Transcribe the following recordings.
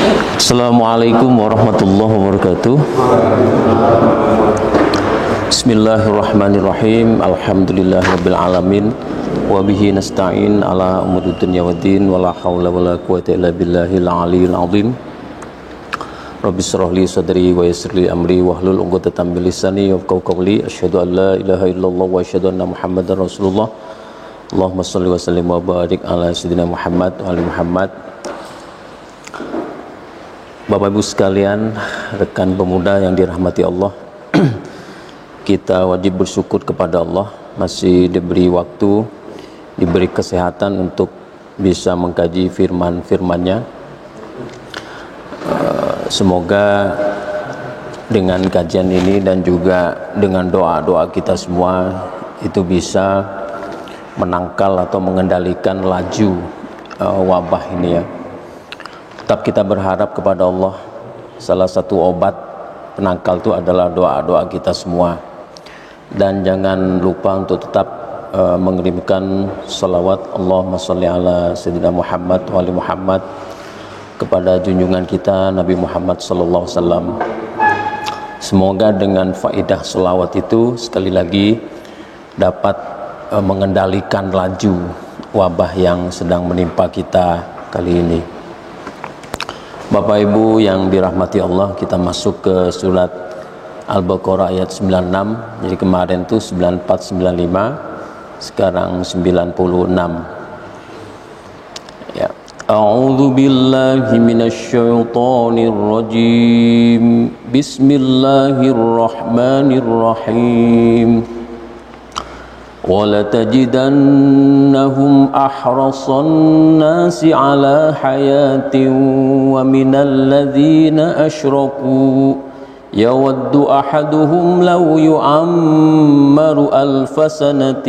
Assalamualaikum warahmatullahi wabarakatuh. Bismillahirrahmanirrahim. Alhamdulillahirabbil alamin. Wa bihi nasta'in ala umuri dunya waddin wala haula wala quwwata illa billahil aliyil azim. Rabbi shrah li sadri wa yassir li amri wahlul 'uqdatam min lisani yafqahu qawli. Asyhadu an la ilaha illallah wa asyhadu anna Muhammadar Rasulullah. Allahumma shalli wa sallim wa barik ala sayyidina Muhammad wa ali Muhammad. Bapak Ibu sekalian, rekan pemuda yang dirahmati Allah, kita wajib bersyukur kepada Allah masih diberi waktu, diberi kesehatan untuk bisa mengkaji firman-firman-Nya. Semoga dengan kajian ini dan juga dengan doa-doa kita semua itu bisa menangkal atau mengendalikan laju wabah ini ya. Tetap kita berharap kepada Allah. Salah satu obat penangkal itu adalah doa-doa kita semua. Dan jangan lupa untuk tetap mengirimkan salawat Allahumma sholli ala sayyidina Muhammad wa ali Muhammad kepada junjungan kita Nabi Muhammad sallallahu alaihi wasallam. Semoga dengan faedah salawat itu sekali lagi dapat mengendalikan laju wabah yang sedang menimpa kita kali ini. Bapak Ibu yang dirahmati Allah, kita masuk ke surat Al-Baqarah ayat 96. Jadi kemarin itu 9495, sekarang 96. Ya. A'udzu billahi minasyaitonir rajim. Bismillahirrahmanirrahim. وَلَتَجِدَنَّهُمْ أَحْرَصَ النَّاسِ عَلَى حَيَاةٍ وَمِنَ الَّذِينَ أَشْرَكُوا يَوَدُّ أَحَدُهُمْ لَوْ يُعَمَّرُ أَلْفَ سَنَةٍ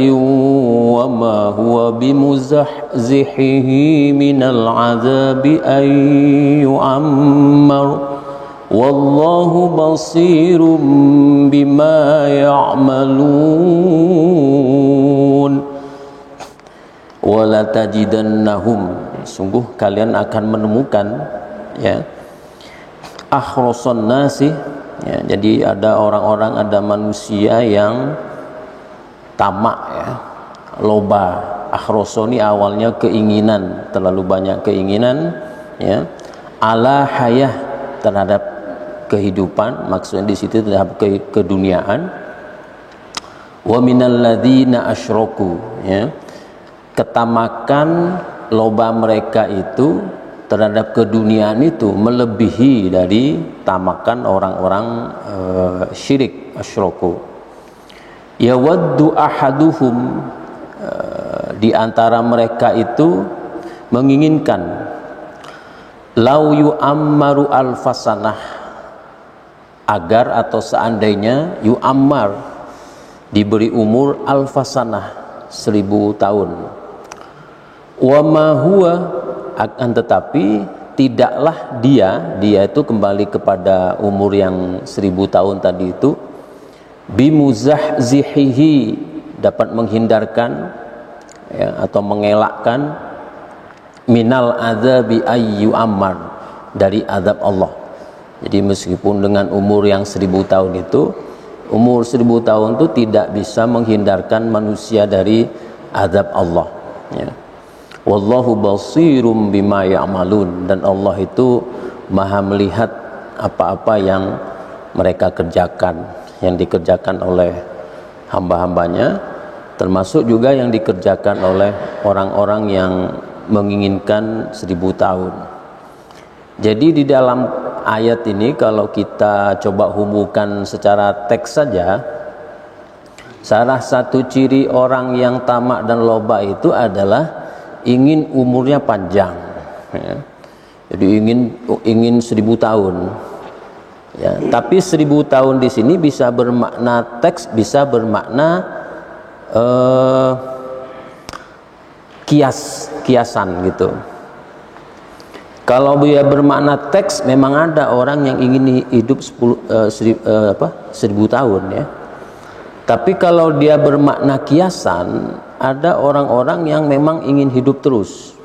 وَمَا هُوَ بِمُزَحْزِحِهِ مِنَ الْعَذَابِ أَن يُعَمَّرَ وَاللَّهُ بَصِيرٌ بِمَا يَعْمَلُونَ. Wala tajidannahum, sungguh kalian akan menemukan ya akhrasan nasi ya, jadi ada orang-orang, ada manusia yang tamak ya, loba. Akhrasoni awalnya keinginan, terlalu banyak keinginan ya, ala hayah, terhadap kehidupan, maksudnya di situ terhadap keduniaan. Wa minal ladzina asyraku ya, ketamakan loba mereka itu terhadap keduniaan itu melebihi dari tamakan orang-orang syirik, asyraku. Yawaddu ahaduhum, di antara mereka itu menginginkan lau yu'ammaru alfasanah, agar atau seandainya yu'ammar, diberi umur alfasanah, 1000 tahun. Wa ma huwa, akan tetapi tidaklah dia itu kembali kepada umur yang 1000 tahun tadi itu, bimuzahzihihi, dapat menghindarkan ya, atau mengelakkan minal adzabi ayyu ammar, dari azab Allah. Jadi meskipun dengan umur yang 1000 tahun itu, umur 1000 tahun itu tidak bisa menghindarkan manusia dari azab Allah ya. Wallahu basirum bima ya'malun, dan Allah itu maha melihat apa-apa yang mereka kerjakan, yang dikerjakan oleh hamba-hambanya, termasuk juga yang dikerjakan oleh orang-orang yang menginginkan 1000 tahun. Jadi di dalam ayat ini kalau kita coba hubungkan secara teks saja, salah satu ciri orang yang tamak dan loba itu adalah ingin umurnya panjang ya. Jadi ingin 1000 tahun ya. Tapi 1000 tahun di sini bisa bermakna teks, bisa bermakna kiasan gitu. Kalau dia bermakna teks, memang ada orang yang ingin hidup 1000 tahun ya. Tapi kalau dia bermakna kiasan, ada orang-orang yang memang ingin hidup terus.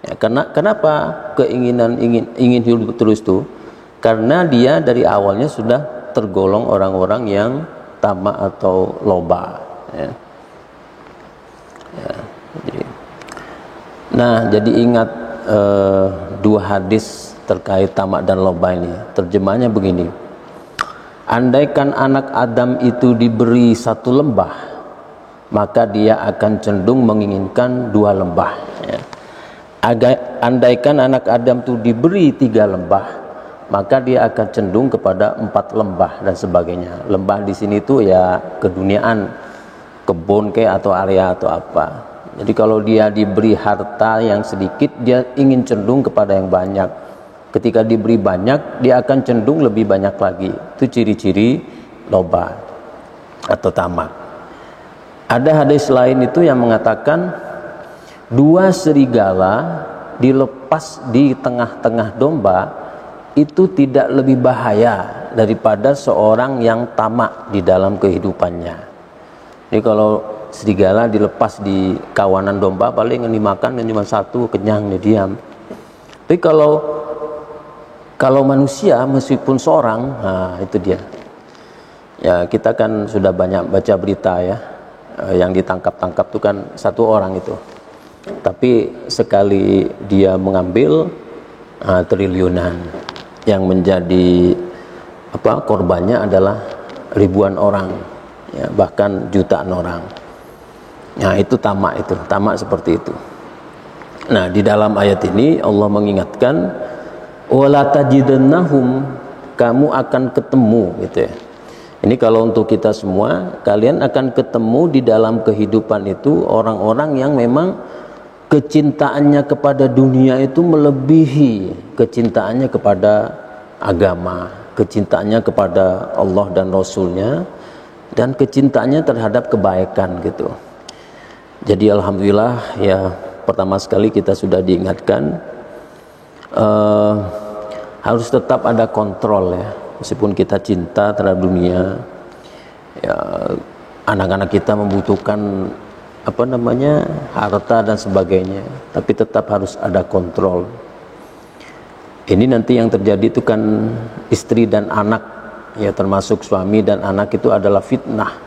Ya, kenapa keinginan ingin hidup terus itu? Karena dia dari awalnya sudah tergolong orang-orang yang tamak atau loba. Ya. Ya, jadi ingat dua hadis terkait tamak dan loba ini. Terjemahnya begini: andaikan anak Adam itu diberi satu lembah, maka dia akan cenderung menginginkan dua lembah. Ya. Andaikan anak Adam itu diberi 3 lembah, maka dia akan cenderung kepada 4 lembah dan sebagainya. Lembah di sini itu ya keduniaan, kebun kayak atau area atau apa. Jadi kalau dia diberi harta yang sedikit, dia ingin cenderung kepada yang banyak. Ketika diberi banyak, dia akan cenderung lebih banyak lagi. Itu ciri-ciri loba atau tamak. Ada hadis lain itu yang mengatakan 2 serigala dilepas di tengah-tengah domba itu tidak lebih bahaya daripada seorang yang tamak di dalam kehidupannya. Jadi kalau serigala dilepas di kawanan domba, paling yang dimakan cuma 1, kenyang dia diam. Tapi kalau manusia meskipun seorang, nah itu dia. Ya, kita kan sudah banyak baca berita ya, yang ditangkap-tangkap itu kan 1 orang itu. Tapi sekali dia mengambil triliunan, yang menjadi korbannya adalah ribuan orang, ya, bahkan jutaan orang. Nah itu tamak seperti itu. Nah di dalam ayat ini Allah mengingatkan, wala tajidannahum, kamu akan ketemu gitu ya. Ini kalau untuk kita semua, kalian akan ketemu di dalam kehidupan itu orang-orang yang memang kecintaannya kepada dunia itu melebihi kecintaannya kepada agama, kecintaannya kepada Allah dan Rasulnya, dan kecintaannya terhadap kebaikan gitu. Jadi alhamdulillah ya, pertama sekali kita sudah diingatkan harus tetap ada kontrol ya, meskipun kita cinta terhadap dunia ya, anak-anak kita membutuhkan harta dan sebagainya, tapi tetap harus ada kontrol. Ini nanti yang terjadi itu kan istri dan anak ya, termasuk suami dan anak itu adalah fitnah.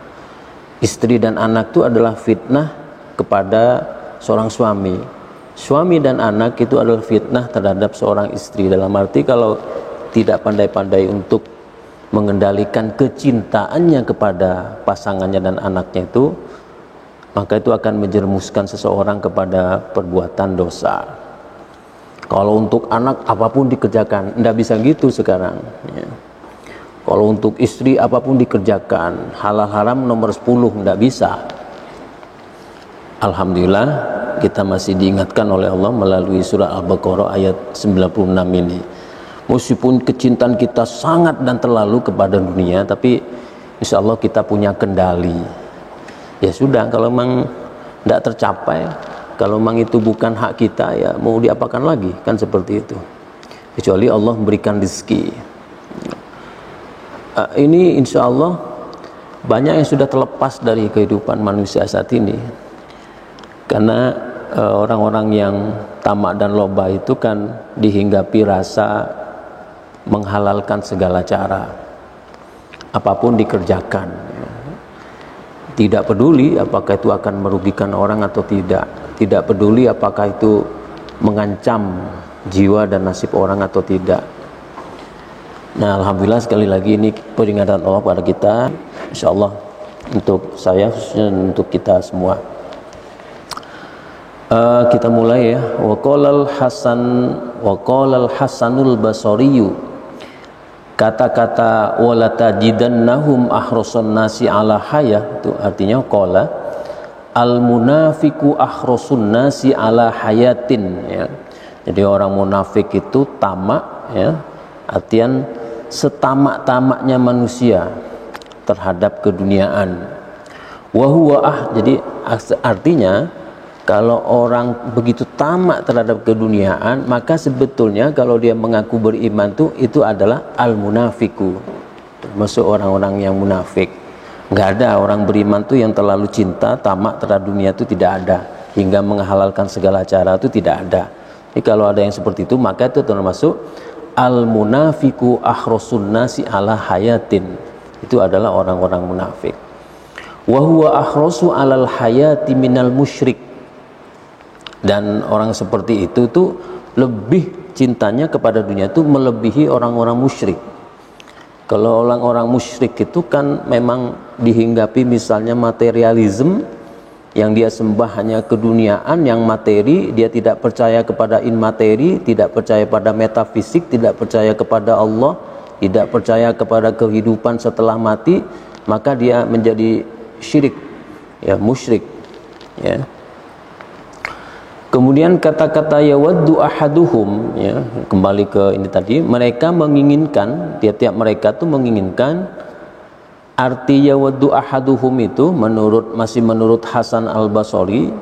Istri dan anak itu adalah fitnah kepada seorang suami. Suami dan anak itu adalah fitnah terhadap seorang istri. Dalam arti kalau tidak pandai-pandai untuk mengendalikan kecintaannya kepada pasangannya dan anaknya itu, maka itu akan menjerumuskan seseorang kepada perbuatan dosa. Kalau untuk anak apapun dikerjakan, tidak bisa gitu sekarang ya. Kalau untuk istri apapun dikerjakan, halal haram nomor 10, tidak bisa. Alhamdulillah kita masih diingatkan oleh Allah melalui surah Al-Baqarah ayat 96 ini. Meskipun kecintaan kita sangat dan terlalu kepada dunia, tapi insya Allah kita punya kendali. Ya sudah, kalau memang tidak tercapai, kalau memang itu bukan hak kita, ya mau diapakan lagi, kan seperti itu. Kecuali Allah memberikan rezeki. Ini insya Allah banyak yang sudah terlepas dari kehidupan manusia saat ini, karena orang-orang yang tamak dan loba itu kan dihinggapi rasa menghalalkan segala cara, apapun dikerjakan. Tidak peduli apakah itu akan merugikan orang atau tidak. Tidak peduli apakah itu mengancam jiwa dan nasib orang atau tidak. Nah alhamdulillah sekali lagi ini peringatan Allah pada kita, insyaallah untuk saya khususnya untuk kita semua. Kita mulai ya. Wa qala Hasanul Basriyu, kata-kata wala tajidannahum ahrasun nasi ala hayah, itu artinya qala al munafiqu ahrasun nasi ala hayatin ya. Jadi orang munafik itu tamak ya, artian setamak-tamaknya manusia terhadap keduniaan. Wa huwa jadi artinya kalau orang begitu tamak terhadap keduniaan, maka sebetulnya kalau dia mengaku beriman itu adalah al-munafiku, termasuk orang-orang yang munafik. Nggak ada orang beriman yang terlalu cinta, tamak terhadap dunia itu tidak ada, hingga menghalalkan segala cara itu tidak ada. Jadi kalau ada yang seperti itu, maka itu termasuk al-munafiqu akhrasun nasi ala hayatin. Itu adalah orang-orang munafik. Wa huwa akhrasu alal hayati minal musyrik. Dan orang seperti itu tuh lebih cintanya kepada dunia itu melebihi orang-orang musyrik. Kalau orang-orang musyrik itu kan memang dihinggapi misalnya materialisme, yang dia sembah hanya keduniaan, yang materi, dia tidak percaya kepada immateri, tidak percaya pada metafisik, tidak percaya kepada Allah, tidak percaya kepada kehidupan setelah mati, maka dia menjadi syirik, ya, musyrik, ya. Kemudian kata-kata yawaddu ahaduhum, ya, kembali ke ini tadi, mereka menginginkan, tiap-tiap mereka tuh menginginkan. Arti yawaddu ahaduhum itu masih menurut Hasan al-Basri,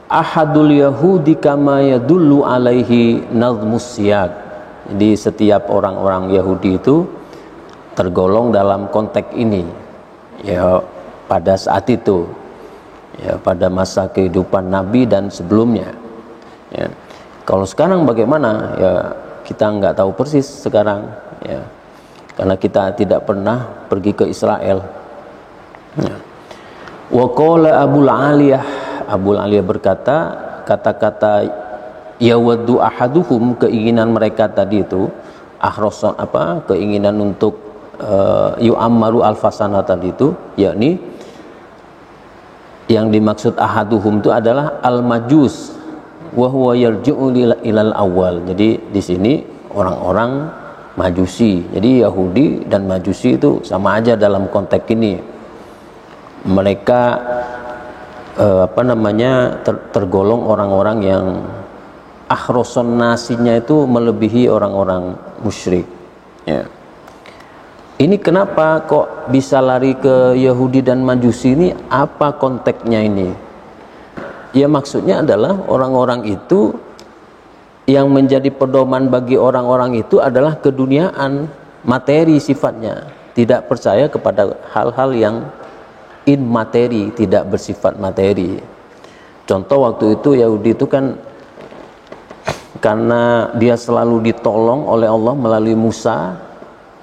ahadul yahudi kama yadullu alaihi nazmus siyaq. Jadi setiap orang-orang Yahudi itu tergolong dalam konteks ini, ya, pada saat itu, ya, pada masa kehidupan Nabi dan sebelumnya, ya. Kalau sekarang bagaimana, ya kita nggak tahu persis sekarang, ya, karena kita tidak pernah pergi ke Israel. Wa qala Abul Aliyah berkata, kata-kata yawaddu ahaduhum, keinginan mereka tadi itu, akhrasan keinginan untuk yu'ammaru alfasana tadi itu, yakni yang dimaksud ahaduhum itu adalah al-majus wa huwa yarji'u ilal awal. Jadi di sini orang-orang Majusi. Jadi Yahudi dan Majusi itu sama aja dalam konteks ini. Mereka tergolong orang-orang yang akhroson nasinya itu melebihi orang-orang musyrik, ya. Ini kenapa kok bisa lari ke Yahudi dan Majusi ini? Apa konteksnya ini? Ya maksudnya adalah orang-orang itu, yang menjadi pedoman bagi orang-orang itu adalah keduniaan, materi sifatnya, tidak percaya kepada hal-hal yang immateri, tidak bersifat materi. Contoh waktu itu Yahudi itu kan karena dia selalu ditolong oleh Allah melalui Musa,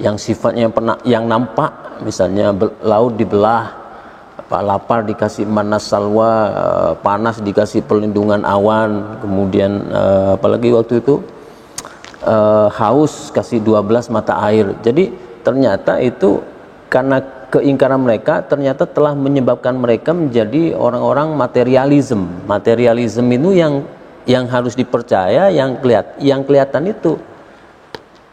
yang sifatnya yang nampak, misalnya laut dibelah, lapar dikasih manas salwa, panas dikasih perlindungan awan, kemudian apalagi waktu itu haus kasih 12 mata air. Jadi ternyata itu karena keingkaran mereka ternyata telah menyebabkan mereka menjadi orang-orang materialisme. Materialisme itu yang harus dipercaya, yang kelihatan itu.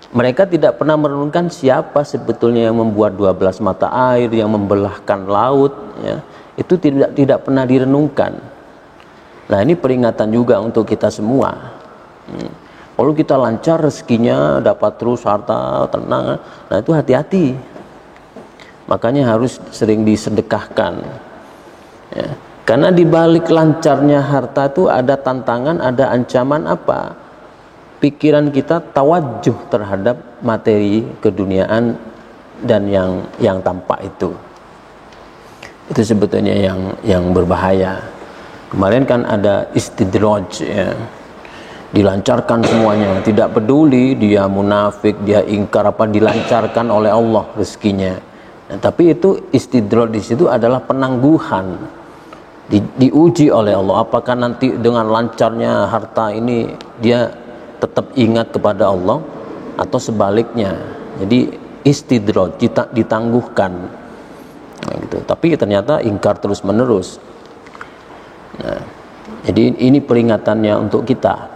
Mereka tidak pernah merenungkan siapa sebetulnya yang membuat 12 mata air, yang membelahkan laut, ya. Itu tidak pernah direnungkan. Nah, ini peringatan juga untuk kita semua. Kalau kita lancar rezekinya, dapat terus harta, tenang, nah itu hati-hati. Makanya harus sering disedekahkan, ya. Karena di balik lancarnya harta itu ada tantangan, ada ancaman apa? Pikiran kita tawajuh terhadap materi keduniaan dan yang tampak itu sebetulnya yang berbahaya. Kemarin kan ada istidraj, ya, dilancarkan semuanya, tidak peduli dia munafik, dia ingkar apa, dilancarkan oleh Allah rezekinya. Nah, tapi itu istidraj di situ adalah penangguhan, diuji oleh Allah. Apakah nanti dengan lancarnya harta ini dia tetap ingat kepada Allah atau sebaliknya? Jadi istidraj, ditangguhkan, nah, gitu. Tapi ternyata ingkar terus menerus. Nah, jadi ini peringatannya untuk kita.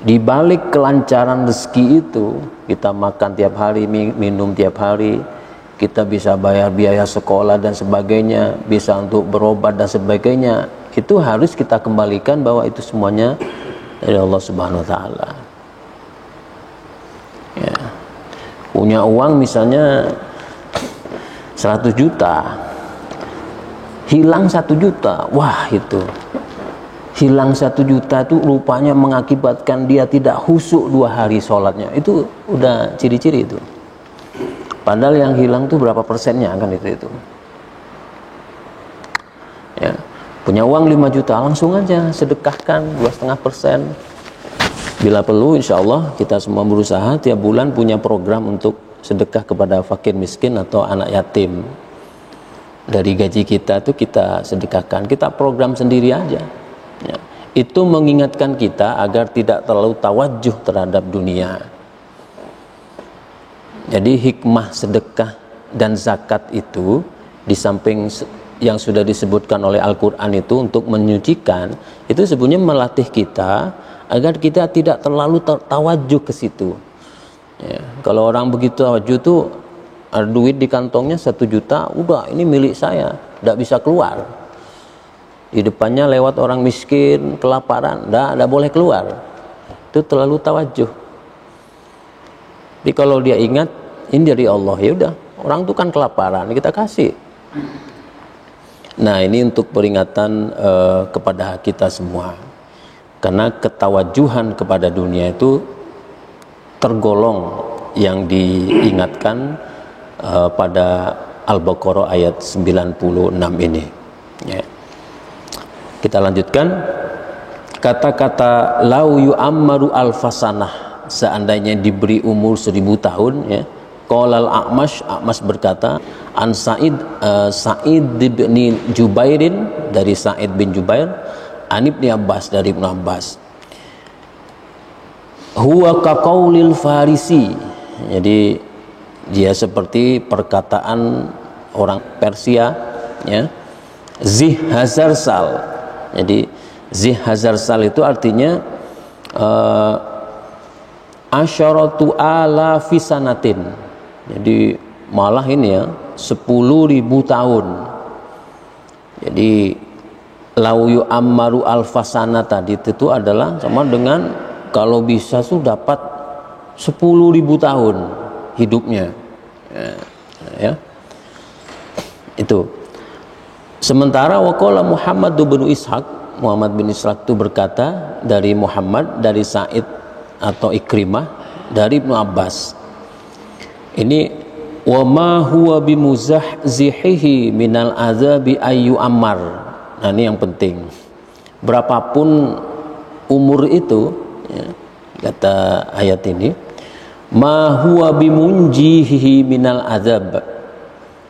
Di balik kelancaran rezeki itu, kita makan tiap hari, minum tiap hari, kita bisa bayar biaya sekolah dan sebagainya, bisa untuk berobat dan sebagainya. Itu harus kita kembalikan bahwa itu semuanya dari Allah Subhanahu wa Ta'ala, ya. Punya uang misalnya 100 juta, hilang 1 juta, wah, itu hilang 1 juta itu rupanya mengakibatkan dia tidak khusyuk 2 hari sholatnya. Itu udah ciri-ciri itu. Padahal yang hilang tuh berapa persennya kan itu, ya. Punya uang 5 juta, langsung aja sedekahkan 2,5%, Bila perlu, insya Allah kita semua berusaha tiap bulan punya program untuk sedekah kepada fakir miskin atau anak yatim. Dari gaji kita tuh kita sedekahkan, kita program sendiri aja. Ya. Itu mengingatkan kita agar tidak terlalu tawajuh terhadap dunia. Jadi hikmah sedekah dan zakat itu di samping yang sudah disebutkan oleh Al-Quran itu untuk menyucikan, itu sebenarnya melatih kita agar kita tidak terlalu tawajuh ke situ. Ya, kalau orang begitu tawajuh tuh ada duit di kantongnya 1 juta, udah ini milik saya, tidak bisa keluar. Di depannya lewat orang miskin, kelaparan, tidak boleh keluar. Itu terlalu tawajuh. Jadi kalau dia ingat ini dari Allah, ya udah, orang itu kan kelaparan, kita kasih. Nah, ini untuk peringatan kepada kita semua. Karena ketawajuhan kepada dunia itu tergolong yang diingatkan pada Al-Baqarah ayat 96 ini. Ya. Kita lanjutkan. Kata-kata lau yu'ammaru alfasanah, seandainya diberi umur 1000 tahun, ya. Qala A'mash berkata, an Sa'id bin Jubairin, dari Sa'id bin Jubair, an Ibnu Abbas, dari Ibnu Abbas, huwa kaqaulil Farisi, jadi dia seperti perkataan orang Persia, ya. Zih Hazarsal, jadi Zih Hazarsal itu artinya asyaratu ala fisanatin, jadi malah ini ya 10.000 tahun. Jadi lau yu'ammaru alfasana tadi itu adalah sama dengan kalau bisa tuh dapat 10.000 tahun hidupnya, ya. Itu. Sementara waqala Muhammad bin Ishaq itu berkata dari Muhammad, dari Sa'id atau Ikrimah, dari Ibnu Abbas, ini wa ma huwa bimuzahzihihi minal azabi ayyu ammar. Nah, ini yang penting. Berapapun umur itu, ya, kata ayat ini, ma huwa bimunjihi minal azab,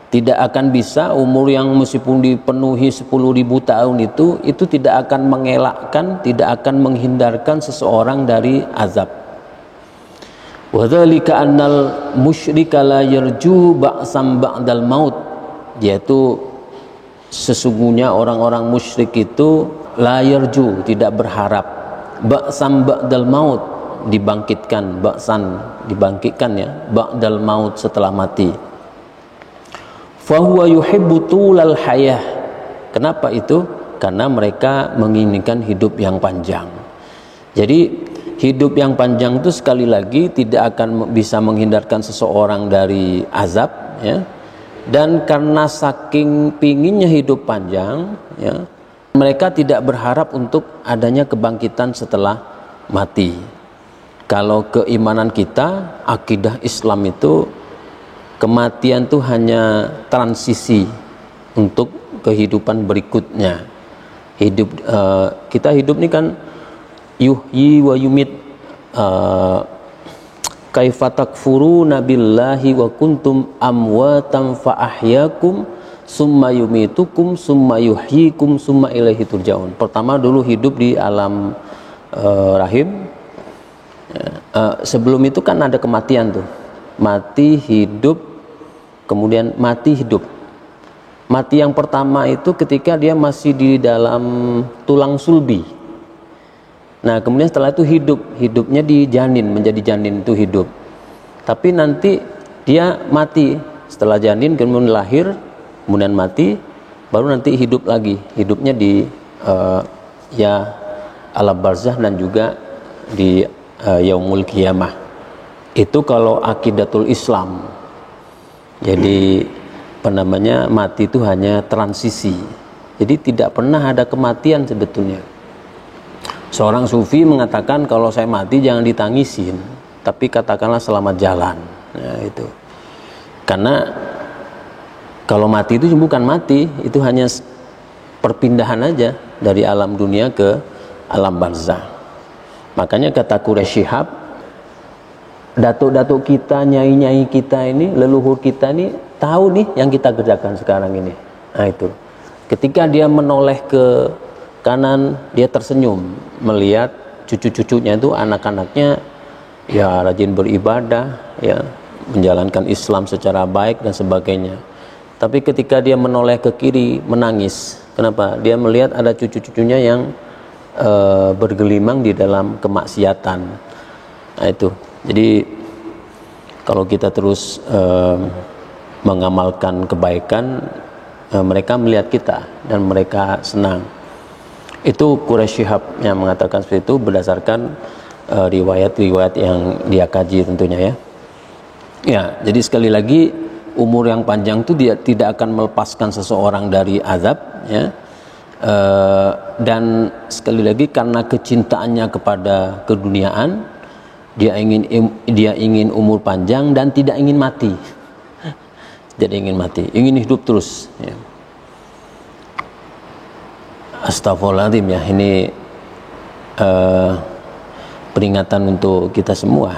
tidak akan bisa umur yang meskipun dipenuhi 10.000 tahun itu tidak akan mengelakkan, tidak akan menghindarkan seseorang dari azab. Wa dzalika annal musyrika la yarju ba'sam ba'dal maut, yaitu sesungguhnya orang-orang musyrik itu la yarju, tidak berharap, ba'sam ba'dal maut, dibangkitkan, ba'san dibangkitkan, ya, ba'dal maut, setelah mati. Fa huwa yuhibbu tulal hayah. Kenapa itu? Karena mereka menginginkan hidup yang panjang. Jadi hidup yang panjang itu sekali lagi tidak akan bisa menghindarkan seseorang dari azab, ya. Dan karena saking pinginnya hidup panjang, ya, mereka tidak berharap untuk adanya kebangkitan setelah mati. Kalau keimanan kita, akidah Islam itu, kematian itu hanya transisi untuk kehidupan berikutnya. Kita hidup ini kan yuhyi wa yumit, kaifa takfuruna billahi wa kuntum amwatan fa ahyakum summa yumitukum summa yuhyikum summa ilaihi turja'un. Pertama dulu hidup di alam rahim, sebelum itu kan ada kematian tuh, mati hidup, kemudian mati hidup. Mati yang pertama itu ketika dia masih di dalam tulang sulbi. Nah, kemudian setelah itu hidupnya di janin, menjadi janin itu hidup. Tapi nanti dia mati setelah janin, kemudian lahir, kemudian mati, baru nanti hidup lagi. Hidupnya di ya alam barzah dan juga di yaumul qiyamah. Itu kalau akidatul Islam. Jadi mati itu hanya transisi. Jadi tidak pernah ada kematian sebetulnya. Seorang sufi mengatakan kalau saya mati jangan ditangisin, tapi katakanlah selamat jalan. Nah, itu. Karena kalau mati itu bukan mati, itu hanya perpindahan aja dari alam dunia ke alam barzah. Makanya kata Quraisy Shihab, datuk-datuk kita, nyai-nyai kita ini, leluhur kita ini tahu nih yang kita kerjakan sekarang ini. Nah itu, ketika dia menoleh ke kanan, dia tersenyum melihat cucu-cucunya itu, anak-anaknya ya rajin beribadah, ya menjalankan Islam secara baik dan sebagainya. Tapi ketika dia menoleh ke kiri, menangis. Kenapa? Dia melihat ada cucu-cucunya yang bergelimang di dalam kemaksiatan. Nah itu, jadi kalau kita terus mengamalkan kebaikan, mereka melihat kita dan mereka senang. Itu Quraisy Shihab yang mengatakan seperti itu berdasarkan riwayat-riwayat yang dia kaji tentunya ya. Ya, jadi sekali lagi umur yang panjang itu dia tidak akan melepaskan seseorang dari azab ya. Dan sekali lagi karena kecintaannya kepada keduniaan, dia ingin umur panjang dan tidak ingin mati. Jadi ingin mati, ingin hidup terus ya. Astagfirullahaladzim ya, ini peringatan untuk kita semua.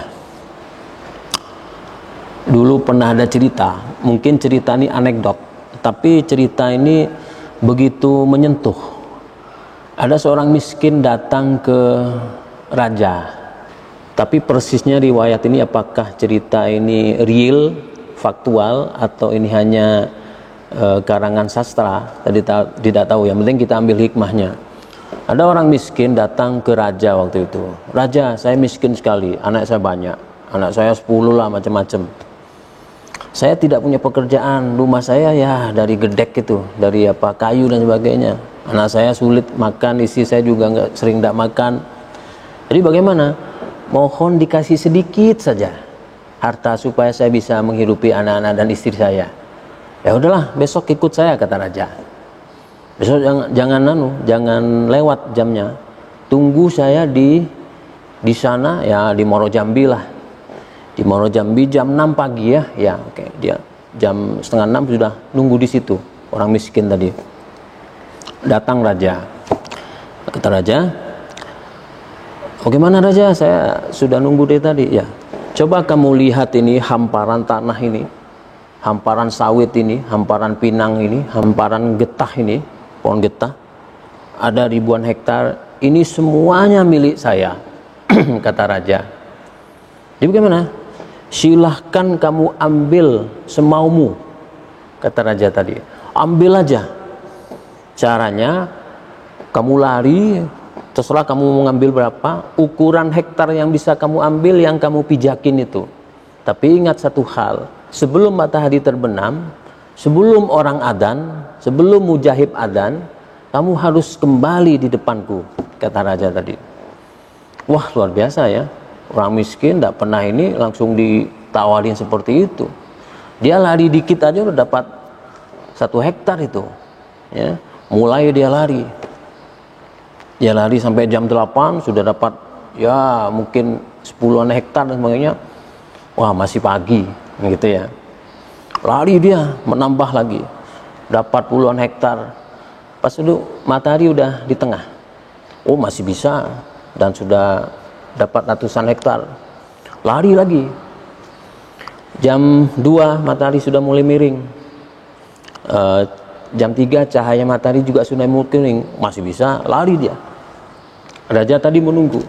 Dulu pernah ada cerita, mungkin cerita ini anekdot, tapi cerita ini begitu menyentuh. Ada seorang miskin datang ke raja, tapi persisnya riwayat ini apakah cerita ini real, faktual, atau ini hanya karangan sastra, tidak tahu. Yang penting kita ambil hikmahnya. Ada orang miskin datang ke raja waktu itu. Raja, saya miskin sekali, anak saya banyak, anak saya 10 lah, macam-macam. Saya tidak punya pekerjaan, rumah saya ya dari gedek itu, dari kayu dan sebagainya. Anak saya sulit makan, istri saya juga sering tidak makan. Jadi bagaimana? Mohon dikasih sedikit saja harta supaya saya bisa menghidupi anak-anak dan istri saya. Ya udahlah, besok ikut saya, kata raja. Besok jangan lewat jamnya. Tunggu saya di sana ya, di Moro Jambi lah. Di Moro Jambi jam 6 pagi ya. Ya, oke. Dia jam setengah 6 sudah nunggu di situ. Orang miskin tadi. Datang raja. Kata raja, "Bagaimana raja? Saya sudah nunggu dari tadi." Ya. Coba kamu lihat ini hamparan tanah ini. Hamparan sawit ini, hamparan pinang ini, hamparan getah ini, pohon getah. Ada ribuan hektar. Ini semuanya milik saya. Kata raja. Jadi bagaimana? Silahkan kamu ambil semaumu, kata raja tadi. Ambil aja. Caranya kamu lari, terserah kamu mau ngambil berapa, ukuran hektar yang bisa kamu ambil, yang kamu pijakin itu. Tapi ingat satu hal, sebelum matahari terbenam, sebelum orang adzan, sebelum mujahib adzan, kamu harus kembali di depanku, kata raja tadi. Wah, luar biasa ya. Orang miskin tidak pernah ini langsung ditawarin seperti itu. Dia lari dikit aja udah dapat 1 hektar itu ya. Mulai dia lari sampai jam 8 sudah dapat ya mungkin 10-an hektar dan sebagainya. Wah, masih pagi gitu ya. Lari dia menambah lagi, dapat puluhan hektar. Pas itu matahari udah di tengah, oh masih bisa, dan sudah dapat ratusan hektar. Lari lagi. Jam 2 matahari sudah mulai miring. Jam 3 cahaya matahari juga sudah mulai miring. Masih bisa, lari dia. Raja tadi menunggu.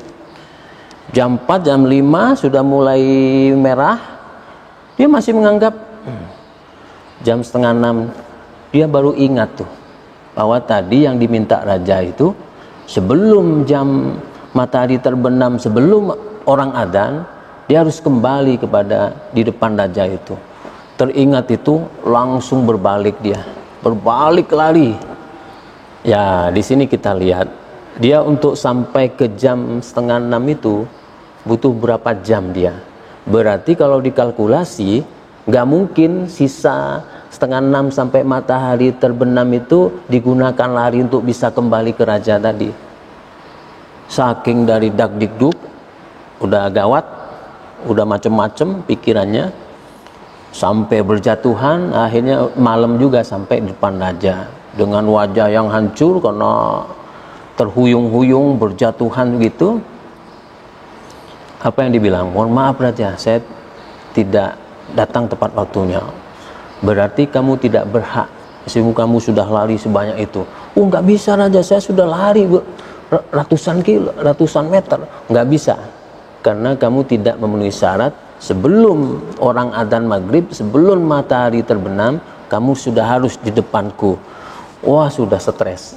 Jam 4, jam 5 sudah mulai merah. Dia masih menganggap. Jam setengah 6 dia baru ingat tuh bahwa tadi yang diminta raja itu sebelum jam matahari terbenam, sebelum orang adzan, dia harus kembali di depan raja itu. Teringat itu, langsung berbalik dia, berbalik lari. Ya, di sini kita lihat dia untuk sampai ke jam setengah 6 itu butuh berapa jam dia. Berarti kalau dikalkulasi, nggak mungkin sisa setengah 6 sampai matahari terbenam itu digunakan lari untuk bisa kembali ke raja tadi. Saking dari dak-dikduk, udah gawat, udah macem-macem pikirannya, sampai berjatuhan, akhirnya malam juga sampai di depan raja dengan wajah yang hancur karena terhuyung-huyung berjatuhan gitu. Apa yang dibilang? Mohon maaf Raja, saya tidak datang tepat waktunya. Berarti kamu tidak berhak, meskipun kamu sudah lari sebanyak itu. Oh nggak bisa Raja, saya sudah lari ratusan meter. Nggak bisa, karena kamu tidak memenuhi syarat. Sebelum orang adzan maghrib, sebelum matahari terbenam, kamu sudah harus di depanku. Wah sudah stres.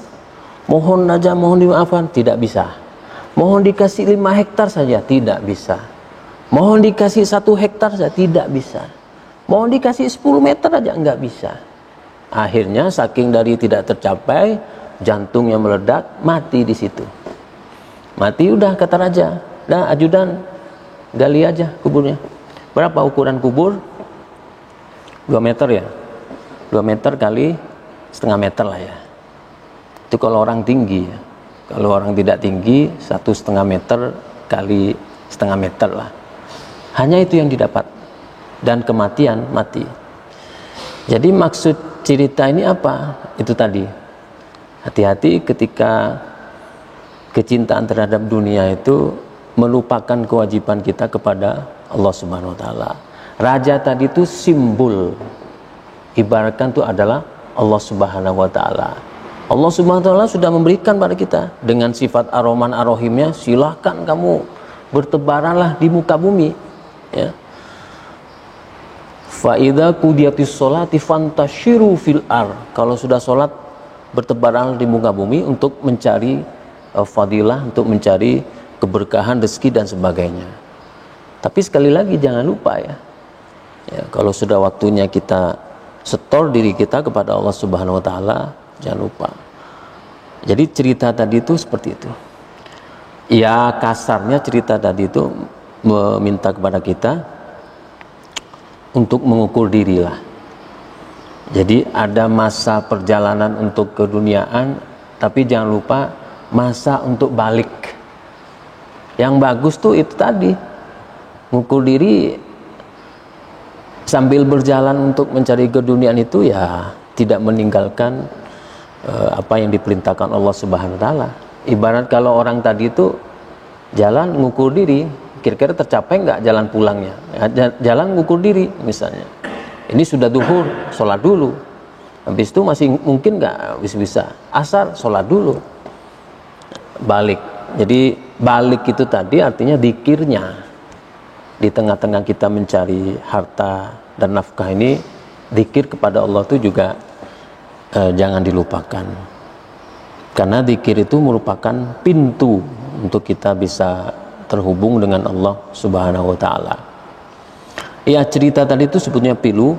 Mohon Raja, mohon dimaafkan. Tidak bisa. Mohon dikasih 5 hektar saja. Tidak bisa. Mohon dikasih 1 hektar saja. Tidak bisa. Mohon dikasih 10 meter aja. Enggak bisa. Akhirnya saking dari tidak tercapai, jantungnya meledak, mati di situ. Mati udah, kata raja. Dah ajudan, gali aja kuburnya. Berapa ukuran kubur? 2 meter ya. 2 meter kali setengah meter lah ya. Itu kalau orang tinggi ya. Kalau orang tidak tinggi, 1,5 meter kali setengah meter lah. Hanya itu yang didapat. Dan kematian, mati. Jadi maksud cerita ini apa? Itu tadi. Hati-hati ketika kecintaan terhadap dunia itu melupakan kewajiban kita kepada Allah Subhanahu wa taala. Raja tadi itu simbol, ibaratkan itu adalah Allah Subhanahu wa taala. Allah Subhanahu wa taala sudah memberikan pada kita dengan sifat Ar-Rahman Ar-Rahimnya, silahkan kamu bertebaranlah di muka bumi, ya. Fa idza qudiyatis sholati fantashiru fil ar. Kalau sudah sholat, bertebaranlah di muka bumi untuk mencari fadilah, untuk mencari keberkahan, rezeki dan sebagainya. Tapi sekali lagi jangan lupa ya, kalau sudah waktunya kita setor diri kita kepada Allah Subhanahu wa taala, jangan lupa. Jadi cerita tadi itu seperti itu. Ya kasarnya cerita tadi itu meminta kepada kita untuk mengukur diri lah. Jadi ada masa perjalanan untuk keduniaan, tapi jangan lupa masa untuk balik. Yang bagus tuh itu tadi, mengukur diri sambil berjalan untuk mencari keduniaan itu ya tidak meninggalkan apa yang diperintahkan Allah Subhanahu wa taala. Ibarat kalau orang tadi itu jalan ngukur diri, kira-kira tercapai nggak jalan pulangnya. Jalan ngukur diri misalnya. Ini sudah duhur, sholat dulu. Habis itu masih mungkin nggak bisa. Asar, sholat dulu. Balik. Jadi balik itu tadi artinya zikirnya. Di tengah-tengah kita mencari harta dan nafkah ini, zikir kepada Allah itu juga jangan dilupakan. Karena zikir itu merupakan pintu untuk kita bisa terhubung dengan Allah Subhanahu wa taala. Ya, cerita tadi itu sebetulnya pilu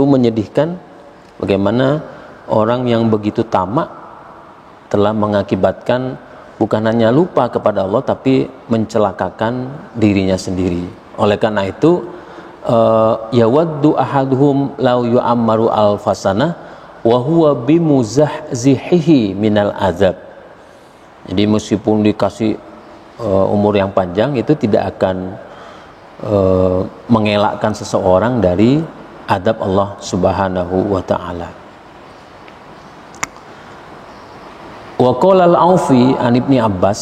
menyedihkan bagaimana orang yang begitu tamak telah mengakibatkan bukan hanya lupa kepada Allah tapi mencelakakan dirinya sendiri. Oleh karena itu yawaddu ahaduhum law yu'ammaru alfasana wa huwa bimuzahzihihi minal azab. Jadi meskipun dikasih umur yang panjang itu tidak akan mengelakkan seseorang dari adab Allah Subhanahu wa taala. Wa qala al-Aufi an Ibni Abbas,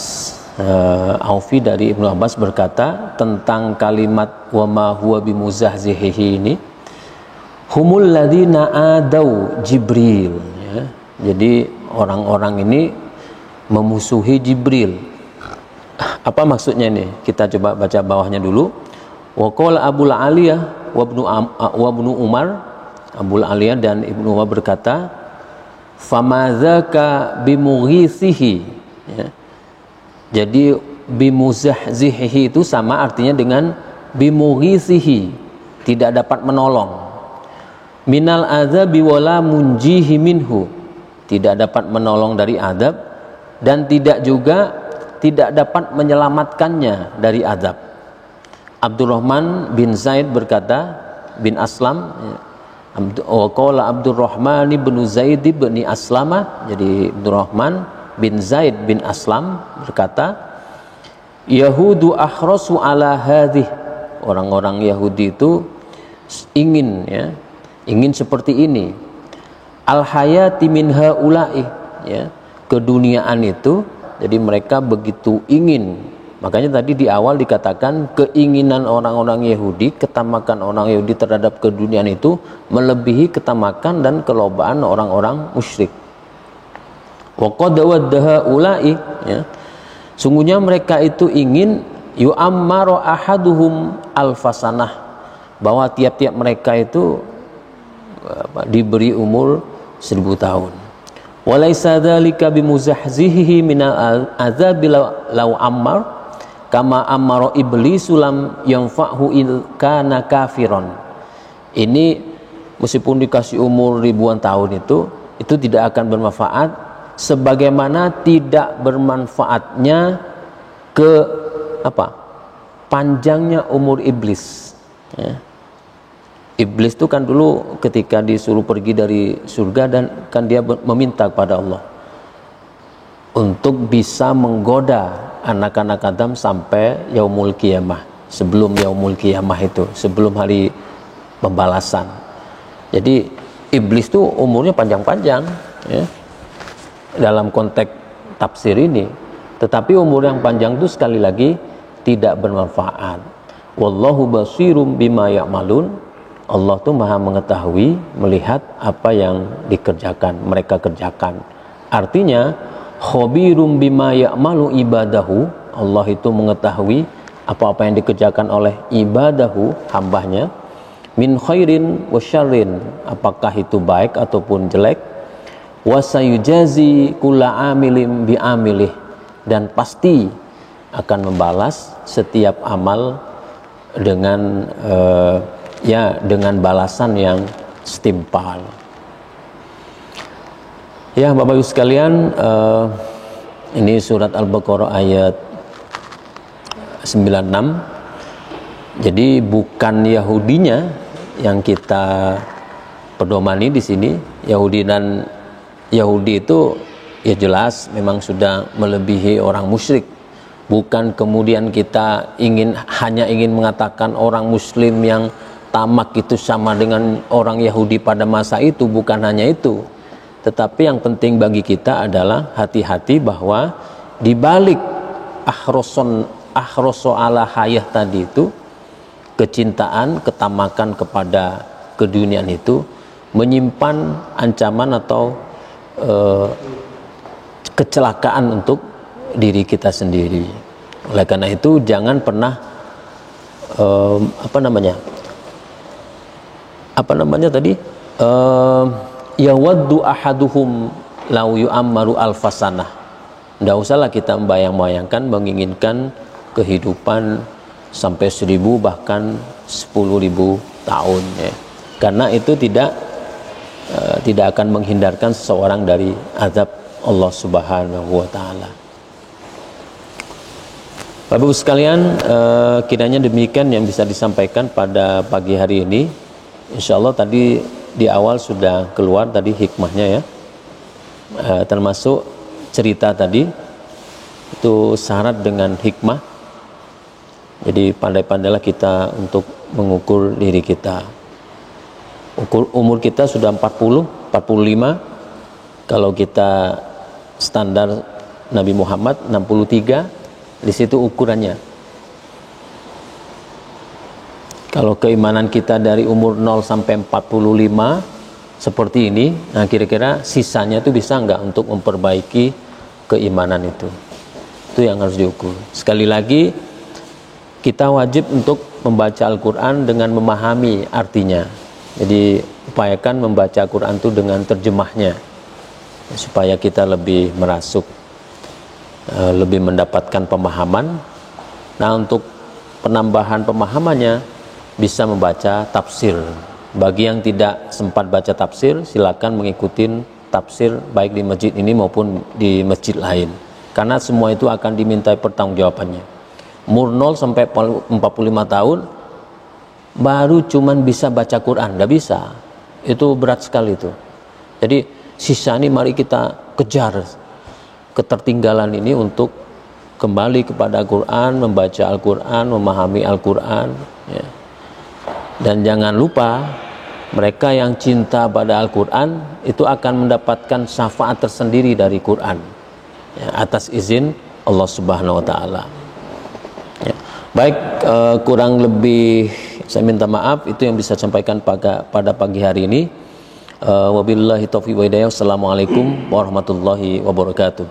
Aufi dari Ibnu Abbas berkata tentang kalimat wa ma huwa bimuzahzihihi ini, humul ladzina adau Jibril, ya. Jadi orang-orang ini memusuhi Jibril. Apa maksudnya ini? Kita coba baca bawahnya dulu. Wa qala Abul Aliyah wa ibnu Umar, Abul Aliyah dan Ibnu Umar berkata, famadzaka bimughisihi, ya. Jadi bimuzahzihi itu sama artinya dengan bimughisihi, tidak dapat menolong. Minal adzabi wala munjihi minhu, tidak dapat menolong dari adab dan tidak dapat menyelamatkannya dari azab. Abdurrahman bin Zaid berkata, bin Aslam, qala Abdurrahman bin Zaid bin Aslamah, jadi Abdurrahman bin Zaid bin Aslam berkata, Yahudu akhrasu ala hadhih, orang-orang Yahudi itu ingin seperti ini, al hayati min haula'i, ya, keduniaan itu. Jadi mereka begitu ingin Makanya tadi di awal dikatakan keinginan orang-orang Yahudi, ketamakan orang Yahudi terhadap keduniaan itu melebihi ketamakan dan kelobaan orang-orang musyrik. Wa qad waddaha ulai, ya. Sungguhnya mereka itu ingin yu'ammaru ahaduhum alfasanah, bahwa tiap-tiap mereka itu diberi umur 1000 tahun. Walaysa dzalika bimuzahzihihi minal azabi law ammar kama amaro iblis lam yanfa'hu il kana kafiron. Ini meskipun dikasih umur ribuan tahun itu tidak akan bermanfaat, sebagaimana tidak bermanfaatnya panjangnya umur iblis, ya. Iblis itu kan dulu ketika disuruh pergi dari surga, dan kan dia meminta kepada Allah untuk bisa menggoda anak-anak Adam sampai yaumul qiyamah, sebelum yaumul qiyamah itu, sebelum hari pembalasan. Jadi iblis itu umurnya panjang-panjang, ya, dalam konteks tafsir ini. Tetapi umur yang panjang itu sekali lagi tidak bermanfaat. Wallahu basirum bima ya'malun. Allah tuh maha mengetahui, melihat apa yang mereka kerjakan. Artinya khabirum bima ya'malu ibadahu, Allah itu mengetahui apa-apa yang dikerjakan oleh ibadahu, hambanya, min khairin wa syarrin, apakah itu baik ataupun jelek, wa sayujazi kulla amilin bi amilih, dan pasti akan membalas setiap amal dengan dengan balasan yang setimpal. Ya, Bapak Ibu sekalian, ini surat Al-Baqarah ayat 96. Jadi bukan Yahudinya yang kita pedomani di sini. Yahudi itu ya jelas memang sudah melebihi orang musyrik. Bukan kemudian kita hanya ingin mengatakan orang muslim yang tamak itu sama dengan orang Yahudi pada masa itu, bukan hanya itu. Tetapi yang penting bagi kita adalah hati-hati bahwa di balik ahroso ala hayah tadi itu, kecintaan, ketamakan kepada keduniaan itu menyimpan ancaman atau kecelakaan untuk diri kita sendiri. Oleh karena itu jangan pernah yawaddu ahaduhum lau yu'ammaru alfasanah. Tidak usahlah kita membayang-bayangkan, menginginkan kehidupan sampai 1000 bahkan 10.000 tahun, ya. Karena itu tidak akan menghindarkan seseorang dari azab Allah Subhanahu wa taala. Bapak Ibu sekalian, kiranya demikian yang bisa disampaikan pada pagi hari ini. Insyaallah tadi di awal sudah keluar tadi hikmahnya, ya, termasuk cerita tadi itu syarat dengan hikmah. Jadi pandai-pandailah kita untuk mengukur diri kita. Umur kita sudah 40, 45. Kalau kita standar Nabi Muhammad 63, di situ ukurannya. Kalau keimanan kita dari umur 0 sampai 45 seperti ini, nah kira-kira sisanya itu bisa enggak untuk memperbaiki keimanan itu. Itu yang harus diukur. Sekali lagi, kita wajib untuk membaca Al-Quran dengan memahami artinya. Jadi upayakan membaca Al-Quran itu dengan terjemahnya, supaya kita lebih merasuk, lebih mendapatkan pemahaman. Nah, untuk penambahan pemahamannya bisa membaca tafsir. Bagi yang tidak sempat baca tafsir, silakan mengikuti tafsir baik di masjid ini maupun di masjid lain, karena semua itu akan dimintai pertanggungjawabannya. Umur 0 sampai 45 tahun baru cuman bisa baca Quran, tidak bisa. Itu berat sekali itu. Jadi sisa ini mari kita kejar ketertinggalan ini untuk kembali kepada Al-Quran, membaca Al-Quran, memahami Al-Quran, ya. Dan jangan lupa, mereka yang cinta pada Al-Quran itu akan mendapatkan syafaat tersendiri dari Quran, ya, atas izin Allah Subhanahu wa ta'ala. Baik, kurang lebih saya minta maaf, itu yang bisa saya sampaikan pada pagi hari ini. Wabillahi taufiq wa hidayah. Wassalamualaikum warahmatullahi wabarakatuh.